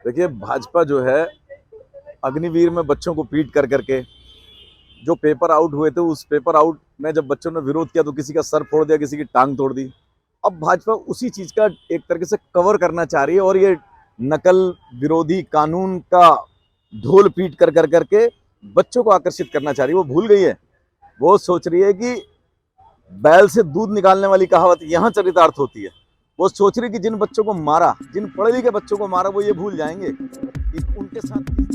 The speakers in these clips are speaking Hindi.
देखिए, भाजपा जो है अग्निवीर में बच्चों को पीट कर करके जो पेपर आउट हुए थे, उस पेपर आउट में जब बच्चों ने विरोध किया तो किसी का सर फोड़ दिया, किसी की टांग तोड़ दी। अब भाजपा उसी चीज का एक तरीके से कवर करना चाह रही है और ये नकल विरोधी कानून का ढोल पीट कर कर करके बच्चों को आकर्षित करना चाह रही है। वो भूल गई है, वो सोच रही है कि बैल से दूध निकालने वाली कहावत यहाँ चरितार्थ होती है। वो सोच रही कि जिन बच्चों को मारा, जिन पढ़े लिखे बच्चों को मारा, वो ये भूल जाएंगे कि उनके साथ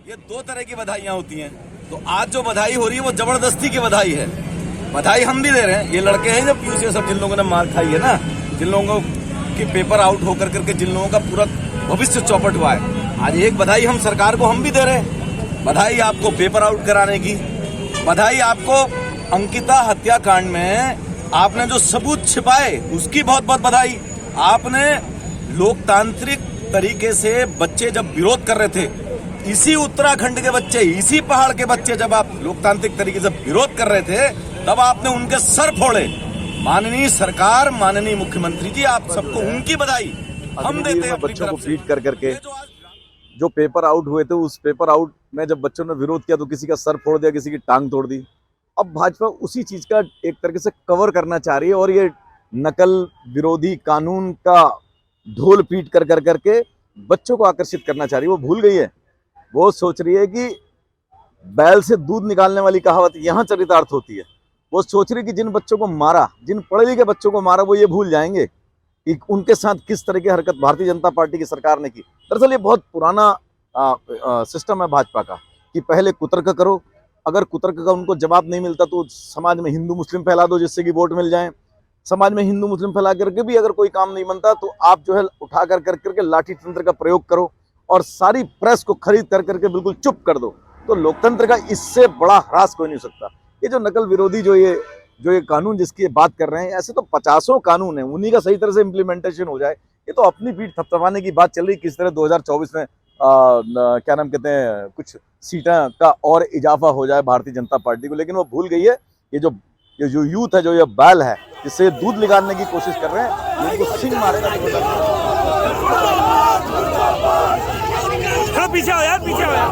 ये दो तरह की बधाइयां होती हैं। तो आज जो बधाई हो रही है वो जबरदस्ती की बधाई है। बधाई हम भी दे रहे हैं। ये लड़के हैं जब पीयूष सब जिन लोगों ने मार खाई है ना, जिन लोगों की पेपर आउट होकर करके जिन लोगों का पूरा भविष्य चौपट हुआ है, आज एक बधाई हम सरकार को हम भी दे रहे हैं। बधाई आपको पेपर आउट कराने की, बधाई आपको अंकिता हत्याकांड में आपने जो सबूत छिपाए उसकी बहुत बहुत बधाई। आपने लोकतांत्रिक तरीके से बच्चे जब विरोध कर रहे थे, इसी उत्तराखंड के बच्चे, इसी पहाड़ के बच्चे जब आप लोकतांत्रिक तरीके से विरोध कर रहे थे, तब आपने उनके सर फोड़े। माननीय सरकार, माननीय मुख्यमंत्री जी, आप सबको उनकी बधाई हम देते हैं। बच्चों को पीट कर करके जो पेपर आउट हुए थे, उस पेपर आउट में जब बच्चों ने विरोध किया तो किसी का सर फोड़ दिया, किसी की टांग तोड़ दी। अब भाजपा उसी चीज का एक तरीके से कवर करना चाह रही है और ये नकल विरोधी कानून का ढोल पीट कर कर करके बच्चों को आकर्षित करना चाह रही है। वो भूल गई है, वो सोच रही है कि बैल से दूध निकालने वाली कहावत यहाँ चरितार्थ होती है। वो सोच रही कि जिन बच्चों को मारा, जिन पढ़े लिखे बच्चों को मारा, वो ये भूल जाएंगे कि उनके साथ किस तरह की हरकत भारतीय जनता पार्टी की सरकार ने की। दरअसल ये बहुत पुराना सिस्टम है भाजपा का कि पहले कुतर्क करो, अगर कुतर्क का उनको जवाब नहीं मिलता तो समाज में हिंदू मुस्लिम फैला दो जिससे कि वोट मिल जाए। समाज में हिंदू मुस्लिम फैला करके भी अगर कोई काम नहीं बनता तो आप जो है उठा कर करके लाठी तंत्र का प्रयोग करो और सारी प्रेस को खरीद कर करके बिल्कुल चुप कर दो। तो लोकतंत्र का इससे बड़ा ह्रास कोई नहीं हो सकता। ये जो नकल विरोधी जो ये कानून जिसकी बात कर रहे हैं, ऐसे तो 50 कानून है, उन्हीं का सही तरह से इम्प्लीमेंटेशन हो जाए। ये तो अपनी पीठ थपथपाने की बात चल रही, किस तरह 2024 में क्या नाम कहते हैं, कुछ सीटें का और इजाफा हो जाए भारतीय जनता पार्टी को। लेकिन वो भूल गई है ये जो यूथ है, जो ये बैल है, जिससे दूध निकालने की कोशिश कर रहे हैं, इनको सिंह मारेगा। पीछे हो यार, पीछे हो यार।